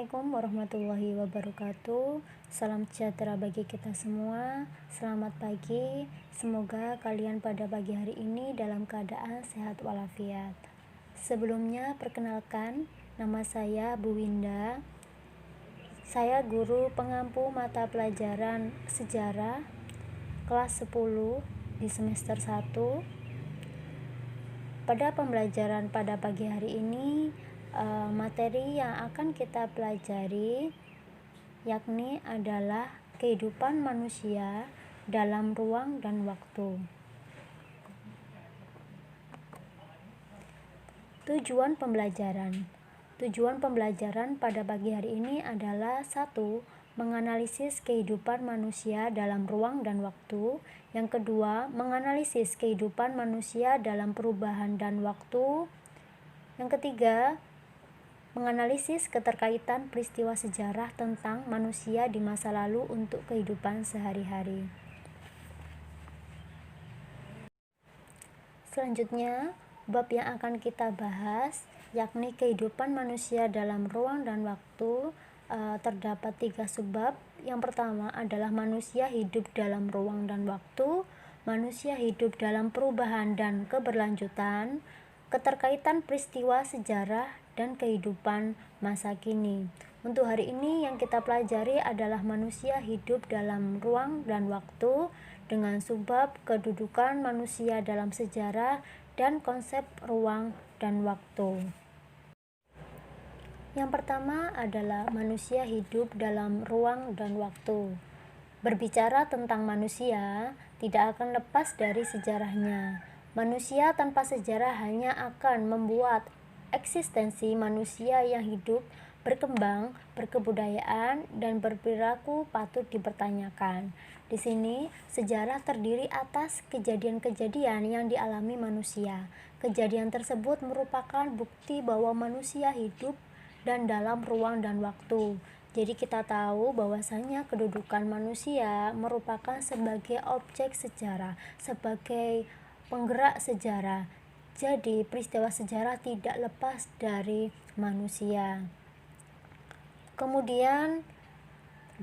Assalamualaikum warahmatullahi wabarakatuh. Salam sejahtera bagi kita semua. Selamat pagi. Semoga kalian pada pagi hari ini dalam keadaan sehat walafiat. Sebelumnya perkenalkan, nama saya Bu Winda. Saya guru pengampu mata pelajaran sejarah kelas 10 di semester 1. Pada pembelajaran pada pagi hari ini, materi yang akan kita pelajari yakni adalah kehidupan manusia dalam ruang dan waktu. Tujuan pembelajaran pada pagi hari ini adalah 1. Menganalisis kehidupan manusia dalam ruang dan waktu. Yang kedua, menganalisis kehidupan manusia dalam perubahan dan waktu. Yang ketiga, menganalisis keterkaitan peristiwa sejarah tentang manusia di masa lalu untuk kehidupan sehari-hari. Selanjutnya, bab yang akan kita bahas yakni kehidupan manusia dalam ruang dan waktu. Terdapat 3 subbab. Yang pertama adalah manusia hidup dalam ruang dan waktu, manusia hidup dalam perubahan dan keberlanjutan, keterkaitan peristiwa sejarah dan kehidupan masa kini. Untuk hari ini yang kita pelajari adalah manusia hidup dalam ruang dan waktu dengan subbab kedudukan manusia dalam sejarah dan konsep ruang dan waktu. Yang pertama adalah manusia hidup dalam ruang dan waktu. Berbicara tentang manusia, tidak akan lepas dari sejarahnya. Manusia tanpa sejarah hanya akan membuat eksistensi manusia yang hidup, berkembang, berkebudayaan, dan berperilaku patut dipertanyakan. Di sini, sejarah terdiri atas kejadian-kejadian yang dialami manusia. Kejadian tersebut merupakan bukti bahwa manusia hidup dan dalam ruang dan waktu. Jadi kita tahu bahwasanya kedudukan manusia merupakan sebagai objek sejarah, sebagai penggerak sejarah. Jadi peristiwa sejarah tidak lepas dari manusia. Kemudian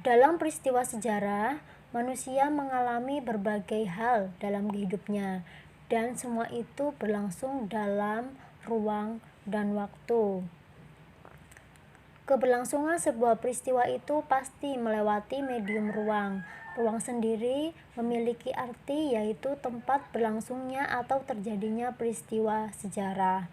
dalam peristiwa sejarah, manusia mengalami berbagai hal dalam hidupnya dan semua itu berlangsung dalam ruang dan waktu. Keberlangsungan sebuah peristiwa itu pasti melewati medium ruang. Ruang sendiri memiliki arti yaitu tempat berlangsungnya atau terjadinya peristiwa sejarah.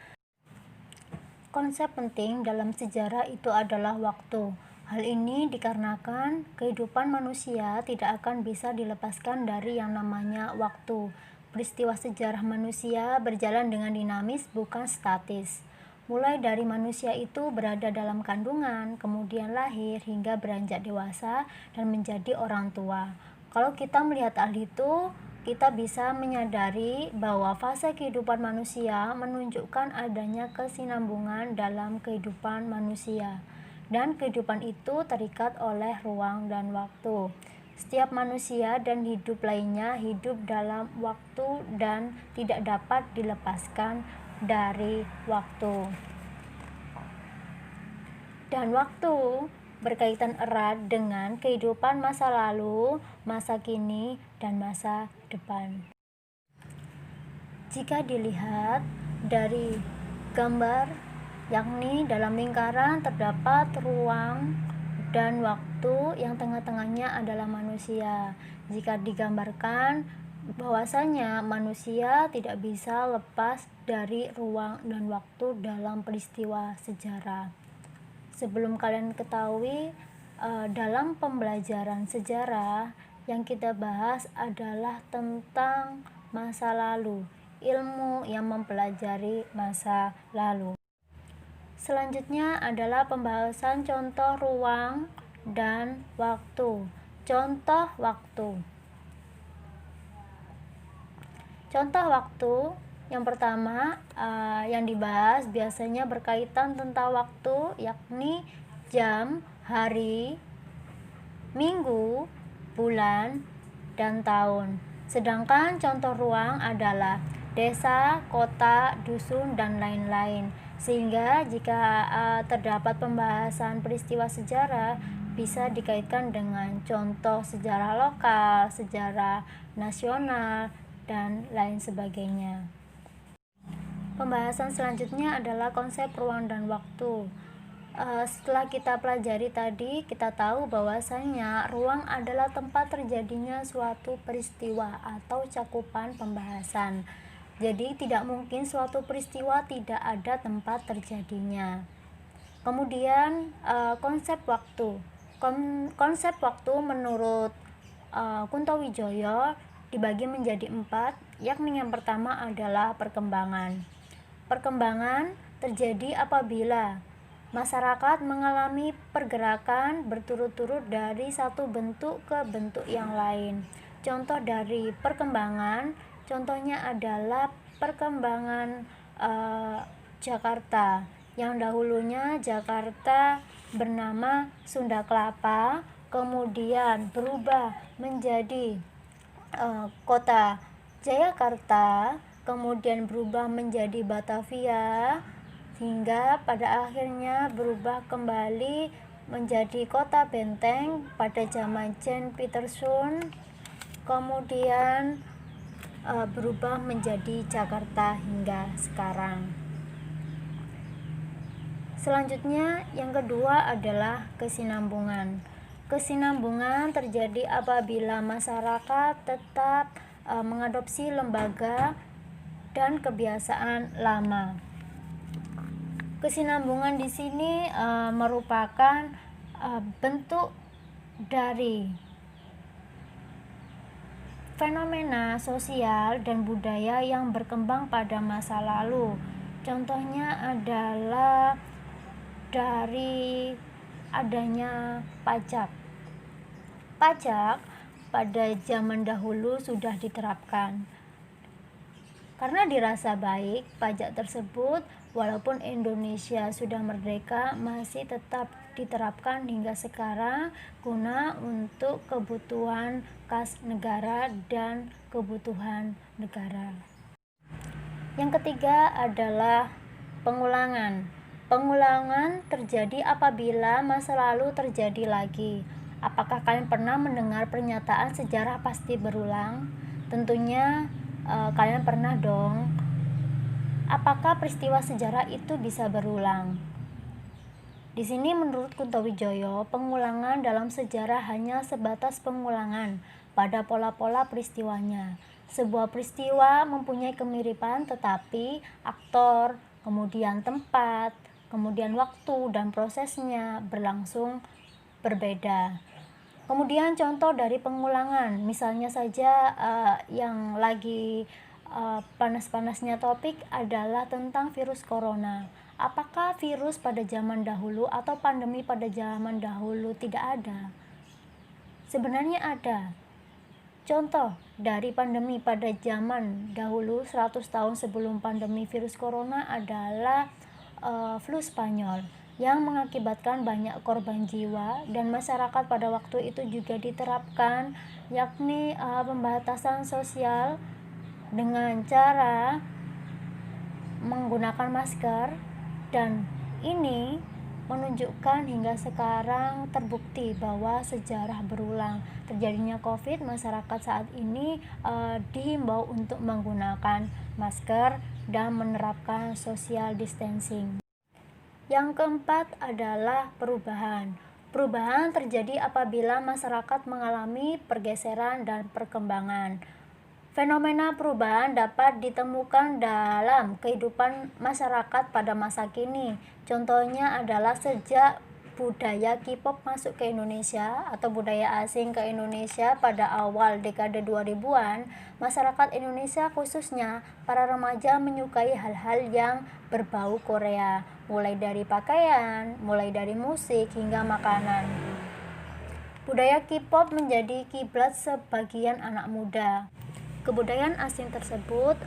Konsep penting dalam sejarah itu adalah waktu. Hal ini dikarenakan kehidupan manusia tidak akan bisa dilepaskan dari yang namanya waktu. Peristiwa sejarah manusia berjalan dengan dinamis bukan statis. Mulai dari manusia itu berada dalam kandungan, kemudian lahir hingga beranjak dewasa dan menjadi orang tua. Kalau kita melihat hal itu, kita bisa menyadari bahwa fase kehidupan manusia menunjukkan adanya kesinambungan dalam kehidupan manusia. Dan kehidupan itu terikat oleh ruang dan waktu. Setiap manusia dan hidup lainnya hidup dalam waktu dan tidak dapat dilepaskan dari waktu. Dan waktu berkaitan erat dengan kehidupan masa lalu, masa kini, dan masa depan. Jika dilihat dari gambar, yakni dalam lingkaran terdapat ruang dan waktu, yang tengah-tengahnya adalah manusia. Jika digambarkan bahwasanya manusia tidak bisa lepas dari ruang dan waktu dalam peristiwa sejarah. Sebelum kalian ketahui, dalam pembelajaran sejarah yang kita bahas adalah tentang masa lalu, ilmu yang mempelajari masa lalu. Selanjutnya adalah pembahasan contoh ruang dan waktu. Contoh waktu. Contoh waktu yang pertama yang dibahas biasanya berkaitan tentang waktu, yakni jam, hari, minggu, bulan, dan tahun. Sedangkan contoh ruang adalah desa, kota, dusun, dan lain-lain. Sehingga jika terdapat pembahasan peristiwa sejarah, bisa dikaitkan dengan contoh sejarah lokal, sejarah nasional, dan lain sebagainya. Pembahasan selanjutnya adalah konsep ruang dan waktu. Setelah kita pelajari tadi, kita tahu bahwasanya ruang adalah tempat terjadinya suatu peristiwa atau cakupan pembahasan. Jadi tidak mungkin suatu peristiwa tidak ada tempat terjadinya. Kemudian konsep waktu. Konsep waktu menurut Kuntowijoyo dibagi menjadi 4, yakni yang pertama adalah perkembangan. Perkembangan terjadi apabila masyarakat mengalami pergerakan berturut-turut dari satu bentuk ke bentuk yang lain. Contoh dari perkembangan, contohnya adalah perkembangan Jakarta, yang dahulunya Jakarta bernama Sunda Kelapa, kemudian berubah menjadi kota Jayakarta, kemudian berubah menjadi Batavia, hingga pada akhirnya berubah kembali menjadi kota benteng pada zaman Jan Pieterszoon, kemudian berubah menjadi Jakarta hingga sekarang. Selanjutnya yang kedua adalah kesinambungan. Kesinambungan terjadi apabila masyarakat tetap mengadopsi lembaga dan kebiasaan lama. Kesinambungan di sini merupakan bentuk dari fenomena sosial dan budaya yang berkembang pada masa lalu. Contohnya adalah dari adanya pajak. Pajak pada zaman dahulu sudah diterapkan. Karena dirasa baik, pajak tersebut walaupun Indonesia sudah merdeka masih tetap diterapkan hingga sekarang guna untuk kebutuhan kas negara dan kebutuhan negara. Yang ketiga adalah pengulangan. Pengulangan terjadi apabila masa lalu terjadi lagi. Apakah kalian pernah mendengar pernyataan sejarah pasti berulang? Tentunya kalian pernah dong. Apakah peristiwa sejarah itu bisa berulang? Di sini menurut Kuntowijoyo, pengulangan dalam sejarah hanya sebatas pengulangan pada pola-pola peristiwanya. Sebuah peristiwa mempunyai kemiripan, tetapi aktor, kemudian tempat, kemudian waktu dan prosesnya berlangsung berbeda. Kemudian contoh dari pengulangan, misalnya saja yang lagi panas-panasnya topik adalah tentang virus corona. Apakah virus pada zaman dahulu atau pandemi pada zaman dahulu tidak ada? Sebenarnya ada. Contoh dari pandemi pada zaman dahulu 100 tahun sebelum pandemi virus corona adalah flu Spanyol yang mengakibatkan banyak korban jiwa, dan masyarakat pada waktu itu juga diterapkan yakni pembatasan sosial dengan cara menggunakan masker, dan ini menunjukkan hingga sekarang terbukti bahwa sejarah berulang. Terjadinya COVID, masyarakat saat ini dihimbau untuk menggunakan masker dan menerapkan social distancing. Yang keempat adalah perubahan. Perubahan terjadi apabila masyarakat mengalami pergeseran dan perkembangan. Fenomena perubahan dapat ditemukan dalam kehidupan masyarakat pada masa kini. Contohnya adalah sejak budaya K-pop masuk ke Indonesia atau budaya asing ke Indonesia pada awal dekade 2000-an, masyarakat Indonesia khususnya para remaja menyukai hal-hal yang berbau Korea, mulai dari pakaian, mulai dari musik hingga makanan. Budaya K-pop menjadi kiblat sebagian anak muda. Kebudayaan asing tersebut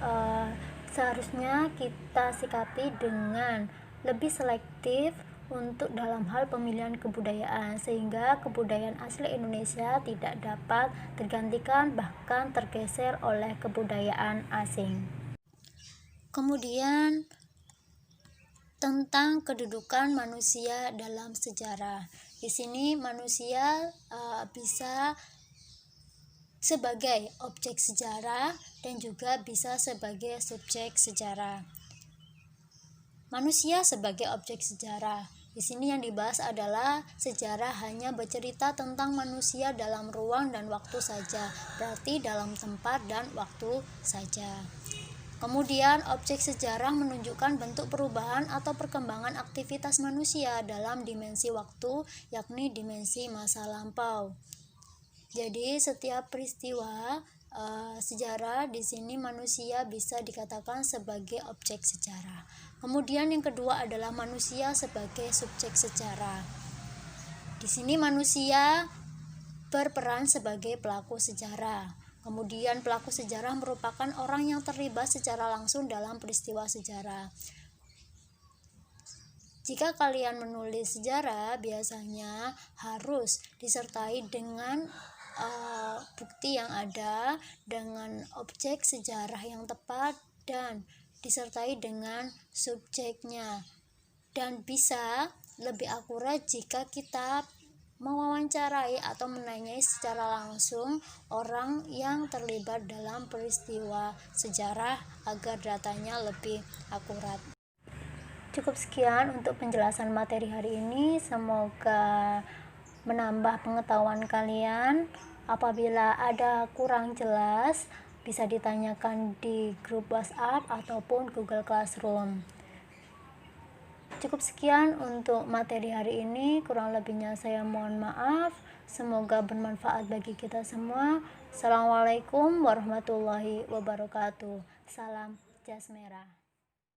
seharusnya kita sikapi dengan lebih selektif untuk dalam hal pemilihan kebudayaan, sehingga kebudayaan asli Indonesia tidak dapat tergantikan bahkan tergeser oleh kebudayaan asing. Kemudian tentang kedudukan manusia dalam sejarah. Di sini manusia bisa sebagai objek sejarah dan juga bisa sebagai subjek sejarah. Manusia sebagai objek sejarah. Di sini yang dibahas adalah sejarah hanya bercerita tentang manusia dalam ruang dan waktu saja, berarti dalam tempat dan waktu saja. Kemudian, objek sejarah menunjukkan bentuk perubahan atau perkembangan aktivitas manusia dalam dimensi waktu, yakni dimensi masa lampau. Jadi, setiap peristiwa sejarah di sini manusia bisa dikatakan sebagai objek sejarah. Kemudian yang kedua adalah manusia sebagai subjek sejarah. Di sini manusia berperan sebagai pelaku sejarah. Kemudian pelaku sejarah merupakan orang yang terlibat secara langsung dalam peristiwa sejarah. Jika kalian menulis sejarah, biasanya harus disertai dengan bukti yang ada, dengan objek sejarah yang tepat, dan disertai dengan subjeknya. Dan bisa lebih akurat jika kita mewawancarai atau menanyai secara langsung orang yang terlibat dalam peristiwa sejarah agar datanya lebih akurat. Cukup sekian untuk penjelasan materi hari ini. Semoga menambah pengetahuan kalian. Apabila ada kurang jelas, bisa ditanyakan di grup WhatsApp ataupun Google Classroom. Cukup sekian untuk materi hari ini, kurang lebihnya saya mohon maaf. Semoga bermanfaat bagi kita semua. Assalamualaikum warahmatullahi wabarakatuh. Salam jas merah.